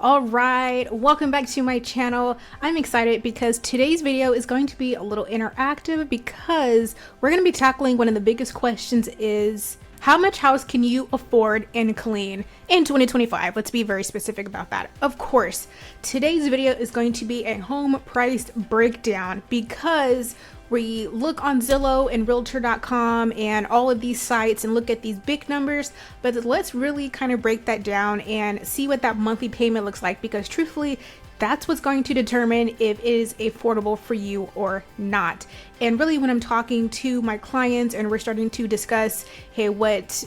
All right, welcome back to my channel. I'm excited because today's video is going to be a little interactive because we're going to be tackling one of the biggest questions is how much house can you afford in Killeen in 2025? Let's be very specific about that. Of course, today's video is going to be a home price breakdown because we look on Zillow and Realtor.com and all of these sites and look at these big numbers, but let's really kind of break that down and see what that monthly payment looks like, because truthfully, that's what's going to determine if it is affordable for you or not. And really, when I'm talking to my clients and we're starting to discuss, hey, what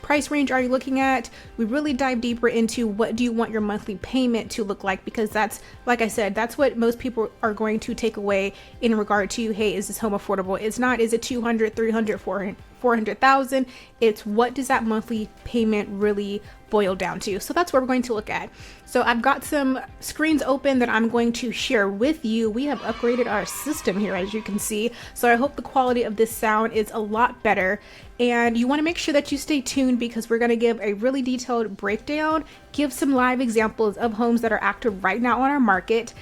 price range are you looking at? We really dive deeper into what do you want your monthly payment to look like, because that's, like I said, that's what most people are going to take away in regard to, hey, is this home affordable? It's not, is it 200, 300, 400,000? It's what does that monthly payment really boil down to? So that's what we're going to look at. So I've got some screens open that I'm going to share with you. We have upgraded our system here, as you can see. So I hope the quality of this sound is a lot better. And you want to make sure that you stay tuned because we're going to give a really detailed breakdown, give some live examples of homes that are active right now on our market.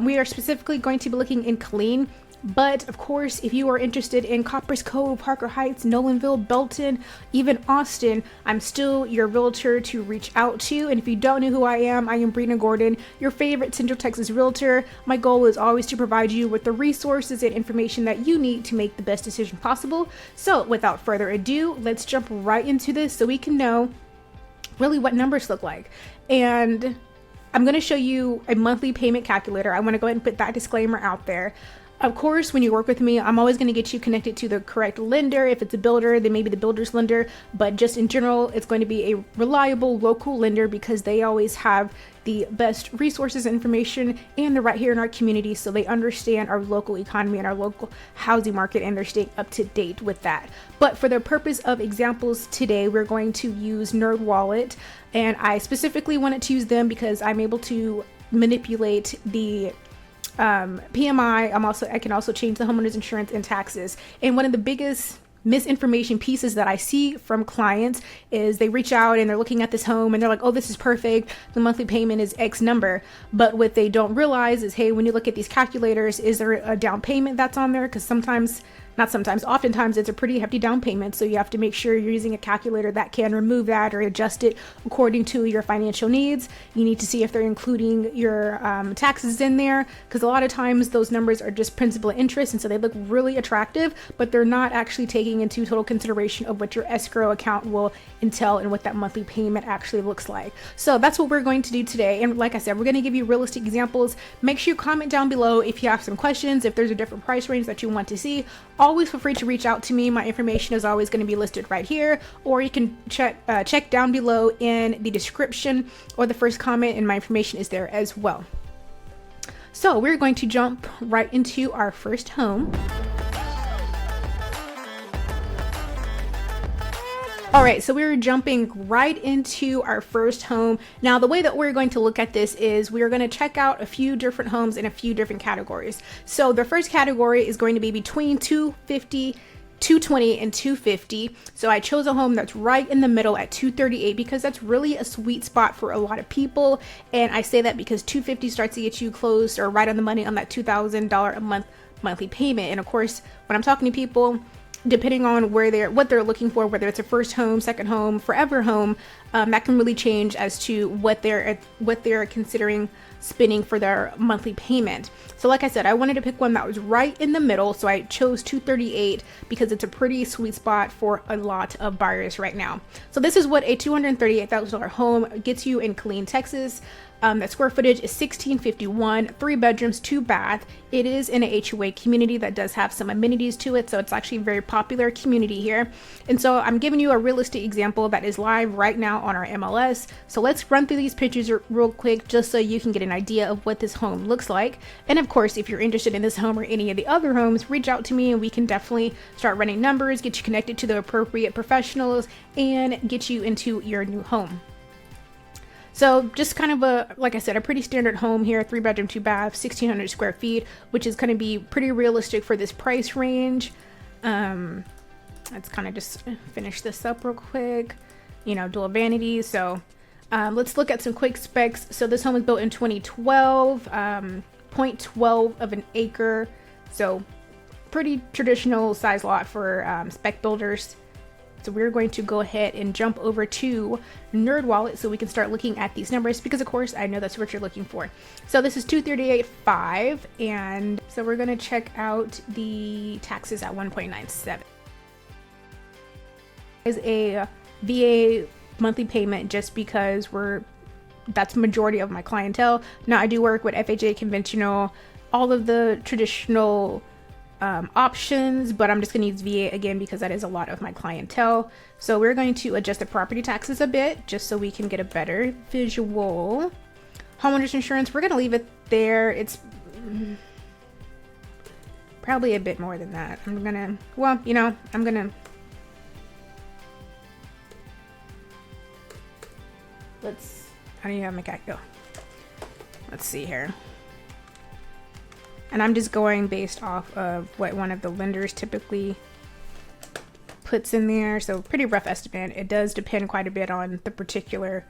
We are specifically going to be looking in Killeen. But of course, if you are interested in Copper's Cove, Parker Heights, Nolanville, Belton, even Austin, I'm still your realtor to reach out to. And if you don't know who I am Brina Gordon, your favorite Central Texas realtor. My goal is always to provide you with the resources and information that you need to make the best decision possible. So without further ado, let's jump right into this so we can know really what numbers look like. And I'm going to show you a monthly payment calculator. I want to go ahead and put that disclaimer out there. Of course, when you work with me, I'm always going to get you connected to the correct lender. If it's a builder, then maybe the builder's lender. But just in general, it's going to be a reliable local lender because they always have the best resources and information, and they're right here in our community, so they understand our local economy and our local housing market, and they're staying up to date with that. But for the purpose of examples today, we're going to use NerdWallet, and I specifically wanted to use them because I'm able to manipulate the PMI. I can also change the homeowner's insurance and taxes. And one of the biggest misinformation pieces that I see from clients is they reach out and they're looking at this home and they're like, oh, this is perfect, the monthly payment is X number. But what they don't realize is, hey, when you look at these calculators, is there a down payment that's on there? Because oftentimes it's a pretty hefty down payment, so you have to make sure you're using a calculator that can remove that or adjust it according to your financial needs. You need to see if they're including your taxes in there, because a lot of times those numbers are just principal and interest, and so they look really attractive, but they're not actually taking into total consideration of what your escrow account will entail and what that monthly payment actually looks like. So that's what we're going to do today. And like I said, we're going to give you realistic examples. Make sure you comment down below if you have some questions, if there's a different price range that you want to see. Always feel free to reach out to me. My information is always going to be listed right here, or you can check down below in the description or the first comment, and my information is there as well. So we're going to jump right into our first home. All right, so we're jumping right into our first home. Now, the way that we're going to look at this is we're going to check out a few different homes in a few different categories. So the first category is going to be between 250, 220 and 250. So I chose a home that's right in the middle at 238 because that's really a sweet spot for a lot of people. And I say that because 250 starts to get you close or right on the money on that $2,000 a month monthly payment. And of course, when I'm talking to people, depending on what they're looking for, whether it's a first home, second home, forever home, that can really change as to what they're considering spending for their monthly payment. So like I said, I wanted to pick one that was right in the middle, so I chose 238 because it's a pretty sweet spot for a lot of buyers right now. So this is what a $238,000 home gets you in Killeen, Texas. That square footage is 1651, 3 bedrooms, 2 bath. It is in a HOA community that does have some amenities to it, so it's actually a very popular community here. And so I'm giving you a realistic example that is live right now on our MLS. So let's run through these pictures real quick just so you can get an idea of what this home looks like. And of course, if you're interested in this home or any of the other homes, reach out to me and we can definitely start running numbers, get you connected to the appropriate professionals, and get you into your new home. So just kind of like I said, a pretty standard home here, 3 bedroom, 2 bath, 1,600 square feet, which is going to be pretty realistic for this price range. Let's kind of just finish this up real quick. Dual vanities. So Let's look at some quick specs. So this home was built in 2012, 0.12 of an acre. So pretty traditional size lot for spec builders. So we're going to go ahead and jump over to NerdWallet so we can start looking at these numbers, because of course I know that's what you're looking for. So this is 238.5, and so we're going to check out the taxes at 1.97. Is a VA monthly payment just because that's the majority of my clientele. Now I do work with FHA, conventional, all of the traditional options, but I'm just going to use VA again because that is a lot of my clientele. So we're going to adjust the property taxes a bit just so we can get a better visual. Homeowners insurance, we're going to leave it there. It's probably a bit more than that. I'm gonna I don't even have my cat go. Let's see here. And I'm just going based off of what one of the lenders typically puts in there. So pretty rough estimate. It does depend quite a bit on the particular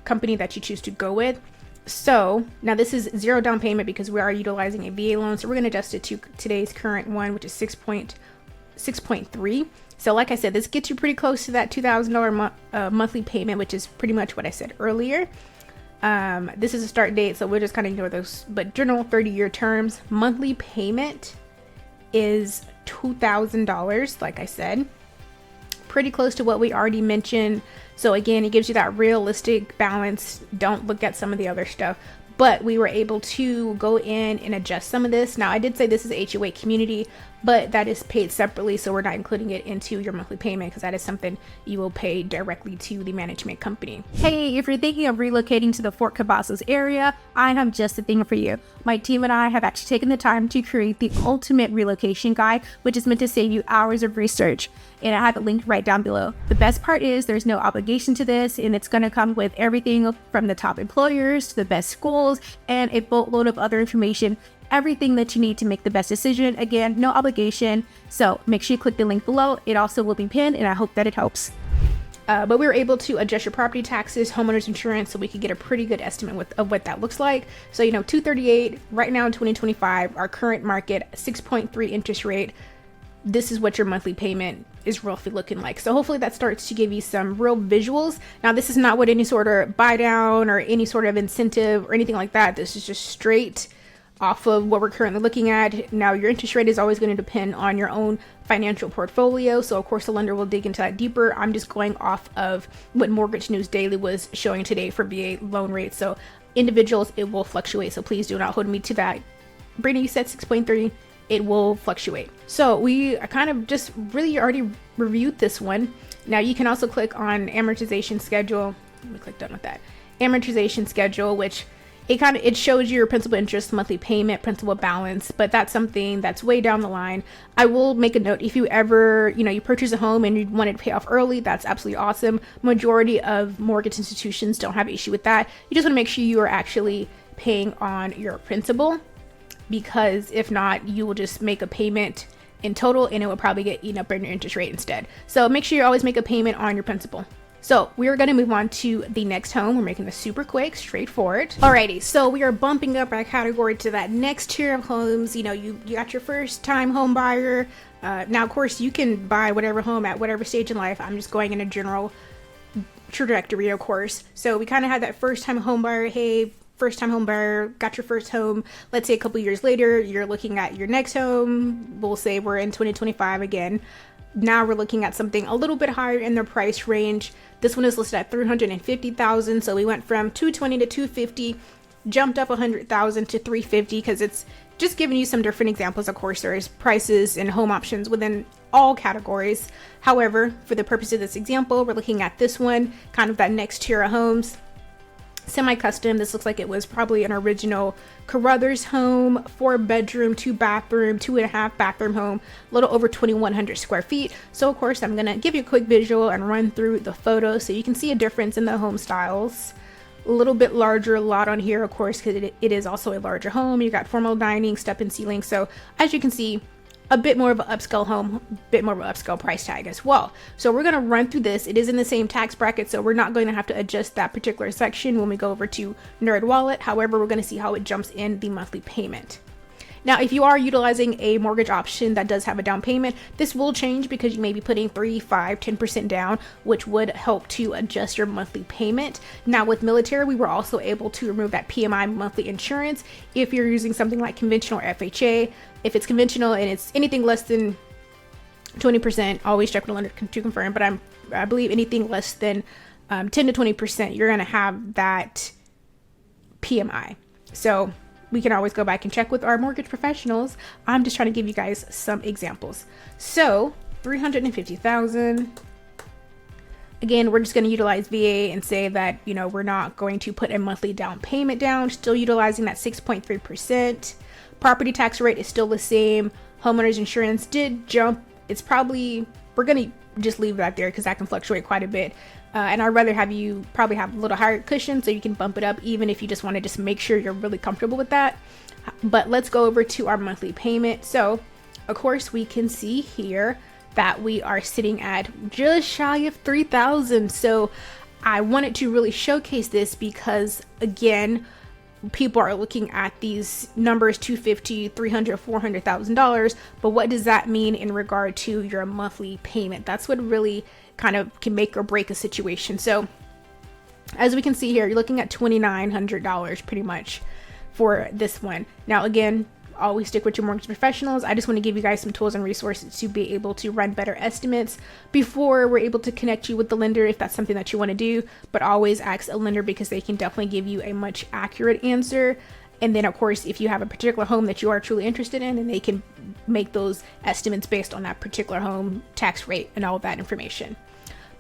company that you choose to go with. So now this is 0 down payment because we are utilizing a VA loan. So we're going to adjust it to today's current one, which is 6.3. So like I said, this gets you pretty close to that $2,000 monthly payment, which is pretty much what I said earlier. This is a start date, so we'll just kind of ignore those. But general 30-year terms, monthly payment is $2,000, like I said. Pretty close to what we already mentioned. So again, it gives you that realistic balance. Don't look at some of the other stuff. But we were able to go in and adjust some of this. Now, I did say this is a HOA community, but that is paid separately, so we're not including it into your monthly payment because that is something you will pay directly to the management company. Hey, if you're thinking of relocating to the Fort Cavazos area, I have just the thing for you. My team and I have actually taken the time to create the ultimate relocation guide, which is meant to save you hours of research. And I have it linked right down below. The best part is there's no obligation to this, and it's going to come with everything from the top employers to the best schools and a boatload of other information. Everything that you need to make the best decision. Again, no obligation. So make sure you click the link below. It also will be pinned, and I hope that it helps. But we were able to adjust your property taxes, homeowners insurance, so we could get a pretty good estimate of what that looks like. So, you know, 238 right now in 2025, our current market 6.3 interest rate. This is what your monthly payment is roughly looking like. So hopefully that starts to give you some real visuals. Now, this is not what any sort of buy down or any sort of incentive or anything like that. This is just straight off of what we're currently looking at. Now, your interest rate is always going to depend on your own financial portfolio. So of course the lender will dig into that deeper. I'm just going off of what Mortgage News Daily was showing today for VA loan rates. So individuals, it will fluctuate. So please do not hold me to that. Brittany, you said 6.3. It will fluctuate. So we kind of just really already reviewed this one. Now you can also click on amortization schedule. Let me click done with that. Amortization schedule, which it shows your principal, interest, monthly payment, principal balance, but that's something that's way down the line. I will make a note, if you ever, you purchase a home and you wanted to pay off early, that's absolutely awesome. Majority of mortgage institutions don't have issue with that. You just want to make sure you are actually paying on your principal, because if not, you will just make a payment in total and it will probably get eaten up in your interest rate instead. So make sure you always make a payment on your principal. So we are going to move on to the next home. We're making this super quick, straightforward. Alrighty, so we are bumping up our category to that next tier of homes. You got your first time home buyer. Now, of course, you can buy whatever home at whatever stage in life. I'm just going in a general trajectory, of course. So we kind of had that first time home buyer. Hey, first time home buyer, got your first home. Let's say a couple years later, you're looking at your next home. We'll say we're in 2025 again. Now we're looking at something a little bit higher in the price range. This one is listed at $350,000. So we went from $220,000 to $250,000, jumped up $100,000 to $350,000 because it's just giving you some different examples. Of course, there's prices and home options within all categories. However, for the purpose of this example, we're looking at this one, kind of that next tier of homes. Semi-custom. This looks like it was probably an original Carruthers home, 4-bedroom, 2-bathroom, 2.5 bathroom home, a little over 2,100 square feet. So of course, I'm gonna give you a quick visual and run through the photos so you can see a difference in the home styles. A little bit larger lot on here, of course, because it is also a larger home. You got formal dining, step-in ceiling. So as you can see, a bit more of an upscale home, a bit more of an upscale price tag as well. So we're going to run through this. It is in the same tax bracket, so we're not going to have to adjust that particular section when we go over to NerdWallet. However, we're going to see how it jumps in the monthly payment. Now, if you are utilizing a mortgage option that does have a down payment, this will change because you may be putting 3, 5, 10% down, which would help to adjust your monthly payment. Now, with military, we were also able to remove that PMI monthly insurance if you're using something like conventional or FHA. If it's conventional and it's anything less than 20%, always check with a lender to confirm, but I believe anything less than 10 to 20%, you're going to have that PMI. So we can always go back and check with our mortgage professionals. I'm just trying to give you guys some examples. So $350,000. Again, we're just going to utilize VA and say that, you know, we're not going to put a monthly down payment down, still utilizing that 6.3%. Property tax rate is still the same. Homeowners insurance did jump. It's probably, we're going to just leave that there because that can fluctuate quite a bit. And I'd rather have you probably have a little higher cushion so you can bump it up, even if you just want to just make sure you're really comfortable with that. But let's go over to our monthly payment. So of course we can see here that we are sitting at just shy of $3,000. So I wanted to really showcase this because, again, people are looking at these numbers, $250,000, $300,000, $400,000, but what does that mean in regard to your monthly payment? That's what really kind of can make or break a situation. So as we can see here, you're looking at $2,900 pretty much for this one. Now, again, always stick with your mortgage professionals. I just want to give you guys some tools and resources to be able to run better estimates before we're able to connect you with the lender if that's something that you want to do. But always ask a lender because they can definitely give you a much accurate answer. And then of course, if you have a particular home that you are truly interested in, and they can make those estimates based on that particular home tax rate and all of that information.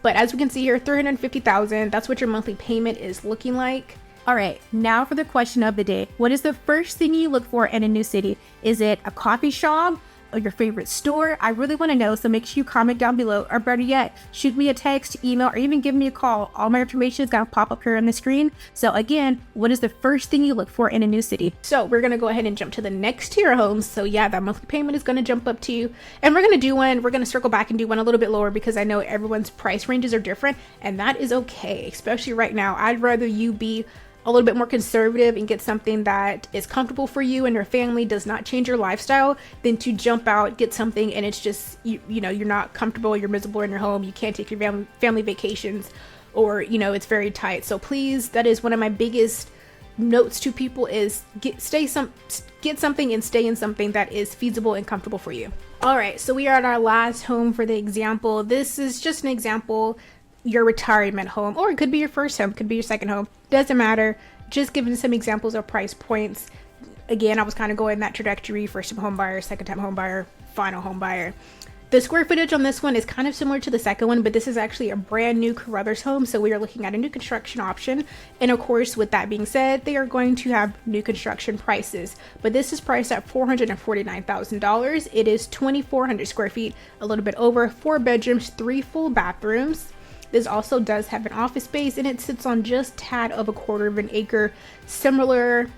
But as we can see here, $350,000, that's what your monthly payment is looking like. All right, now for the question of the day. What is the first thing you look for in a new city? Is it a coffee shop or your favorite store? I really want to know, so make sure you comment down below, or better yet, shoot me a text, email, or even give me a call. All my information is going to pop up here on the screen. So again, what is the first thing you look for in a new city? So we're going to go ahead and jump to the next tier homes. So yeah, that monthly payment is going to jump up to you. And we're going to circle back and do one a little bit lower because I know everyone's price ranges are different, and that is okay, especially right now. I'd rather you be a little bit more conservative and get something that is comfortable for you and your family, does not change your lifestyle, than to jump out, get something and it's just, you know, you're not comfortable, you're miserable in your home, you can't take your family vacations, or, you know, it's very tight. So please, that is one of my biggest notes to people is get something and stay in something that is feasible and comfortable for you. All right, so we are at our last home for the example. This is just an example. Your retirement home, or it could be your first home, could be your second home, doesn't matter. Just giving some examples of price points. Again, I was kind of going that trajectory: first time home buyer, second time home buyer, final home buyer. The square footage on this one is kind of similar to the second one, but this is actually a brand new Carruthers home, so we are looking at a new construction option. And of course, with that being said, they are going to have new construction prices, but this is priced at $449,000. It is 2,400 square feet, a little bit over, 4 bedrooms, 3 full bathrooms. This also does have an office space, and it sits on just tad of a quarter of an acre. Similar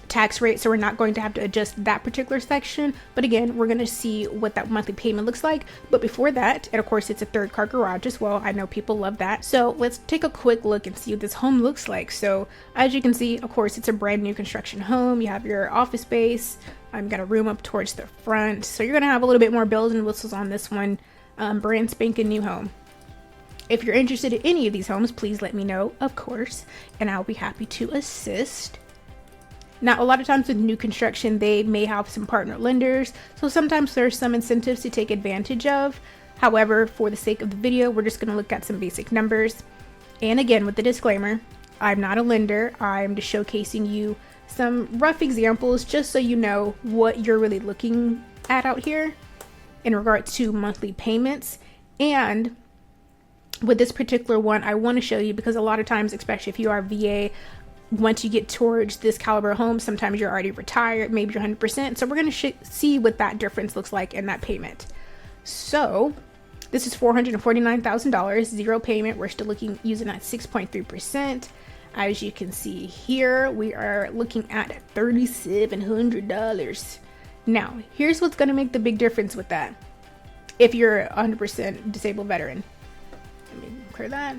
tax rate, so we're not going to have to adjust that particular section. But again, we're going to see what that monthly payment looks like. But before that, and of course it's a 3rd-car garage as well. I know people love that. So let's take a quick look and see what this home looks like. So as you can see, of course, it's a brand new construction home. You have your office space. I've got a room up towards the front. So you're going to have a little bit more bells and whistles on this one. Brand spanking new home. If you're interested in any of these homes, please let me know, of course, and I'll be happy to assist. Now, a lot of times with new construction, they may have some partner lenders, so sometimes there's some incentives to take advantage of. However, for the sake of the video, we're just going to look at some basic numbers. And again, with the disclaimer, I'm not a lender. I'm just showcasing you some rough examples just so you know what you're really looking at out here in regards to monthly payments. And with this particular one, I want to show you because a lot of times, especially if you are VA, once you get towards this caliber home, sometimes you're already retired, maybe you're 100%. So we're going to see what that difference looks like in that payment. So this is $449,000, 0 payment. We're still using that 6.3%. As you can see here, we are looking at $3,700. Now, here's what's going to make the big difference with that. If you're a 100% disabled veteran, let me clear that.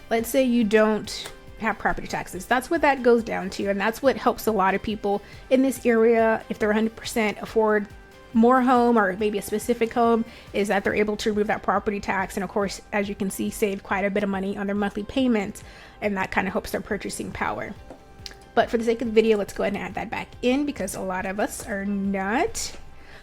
Let's say you don't have property taxes. That's what that goes down to, and that's what helps a lot of people in this area, if they're 100% afford more home or maybe a specific home, is that they're able to remove that property tax, and of course, as you can see, save quite a bit of money on their monthly payments, and that kind of helps their purchasing power. But for the sake of the video, let's go ahead and add that back in because a lot of us are not.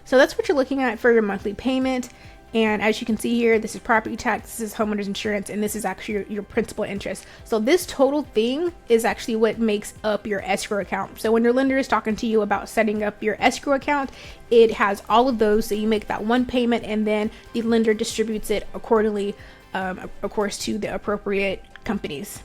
So that's what you're looking at for your monthly payment. And as you can see here, this is property tax, this is homeowner's insurance, and this is actually your principal interest. So this total thing is actually what makes up your escrow account. So when your lender is talking to you about setting up your escrow account, it has all of those. So you make that one payment and then the lender distributes it accordingly, of course, to the appropriate companies.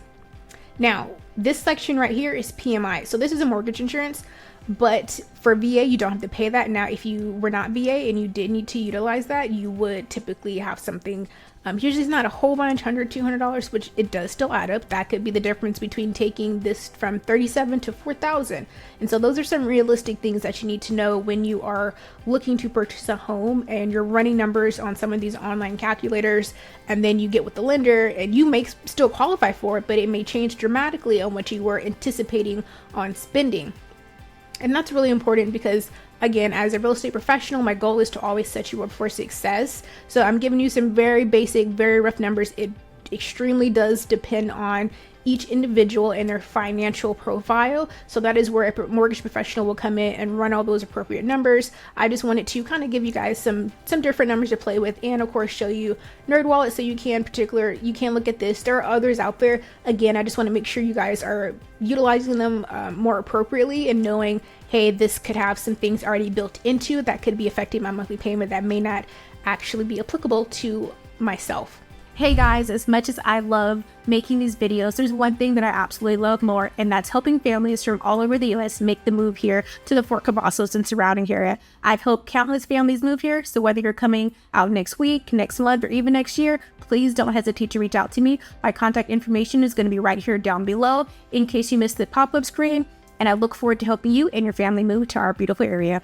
Now, this section right here is PMI. So this is a mortgage insurance, but for VA, you don't have to pay that. Now, if you were not VA and you did need to utilize that, you would typically have something, usually it's not a whole bunch, $100, $200, which it does still add up. That could be the difference between taking this from $37,000 to $4,000. And so those are some realistic things that you need to know when you are looking to purchase a home and you're running numbers on some of these online calculators, and then you get with the lender and you may still qualify for it, but it may change dramatically on what you were anticipating on spending. And that's really important because, again, as a real estate professional, my goal is to always set you up for success. So I'm giving you some very basic, very rough numbers. It extremely does depend on each individual and their financial profile. So that is where a mortgage professional will come in and run all those appropriate numbers. I just wanted to kind of give you guys some different numbers to play with, and of course show you NerdWallet so you can look at this. There are others out there. Again, I just want to make sure you guys are utilizing them more appropriately and knowing, hey, this could have some things already built into that could be affecting my monthly payment that may not actually be applicable to myself. Hey guys, as much as I love making these videos, there's one thing that I absolutely love more, and that's helping families from all over the US make the move here to the Fort Cavazos and surrounding area. I've helped countless families move here, so whether you're coming out next week, next month, or even next year, please don't hesitate to reach out to me. My contact information is going to be right here down below in case you missed the pop-up screen, and I look forward to helping you and your family move to our beautiful area.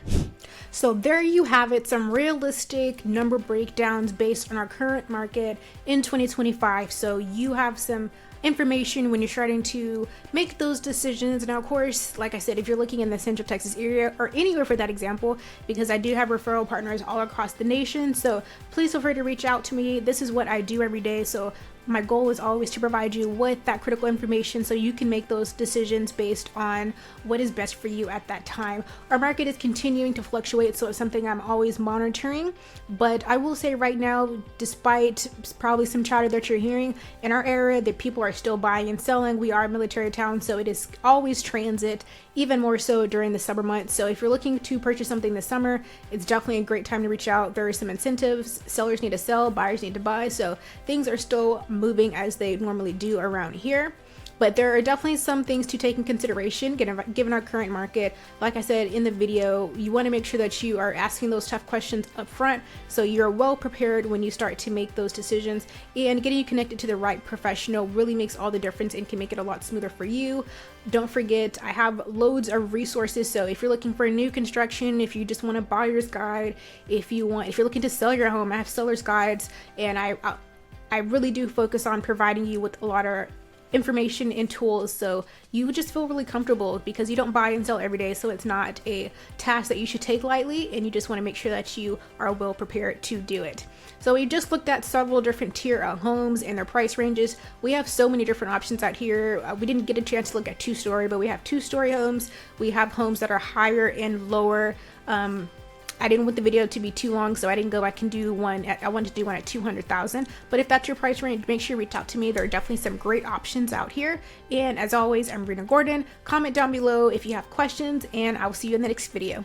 So there you have it, some realistic number breakdowns based on our current market in 2025. So you have some information when you're starting to make those decisions. Now, of course, like I said, if you're looking in the Central Texas area or anywhere for that example, because I do have referral partners all across the nation, so please feel free to reach out to me. This is what I do every day. So my goal is always to provide you with that critical information so you can make those decisions based on what is best for you at that time. Our market is continuing to fluctuate, so it's something I'm always monitoring. But I will say right now, despite probably some chatter that you're hearing in our area that people are still buying and selling, we are a military town, so it is always transit, even more so during the summer months. So if you're looking to purchase something this summer, it's definitely a great time to reach out. There are some incentives. Sellers need to sell, buyers need to buy, so things are still moving as they normally do around here. But there are definitely some things to take in consideration given our current market. Like I said in the video, you want to make sure that you are asking those tough questions up front so you're well prepared when you start to make those decisions, and getting you connected to the right professional really makes all the difference and can make it a lot smoother for you. Don't forget, I have loads of resources. So if you're looking for a new construction, if you just want a buyer's guide, if you're looking to sell your home, I have seller's guides, and I really do focus on providing you with a lot of information and tools so you just feel really comfortable, because you don't buy and sell every day, so it's not a task that you should take lightly, and you just want to make sure that you are well prepared to do it. So we just looked at several different tier homes and their price ranges. We have so many different options out here. We didn't get a chance to look at two-story, but we have two-story homes. We have homes that are higher and lower. I didn't want the video to be too long, so I didn't go back and do one. I wanted to do one at $200,000. But if that's your price range, make sure you reach out to me. There are definitely some great options out here. And as always, I'm Rena Gordon. Comment down below if you have questions, and I will see you in the next video.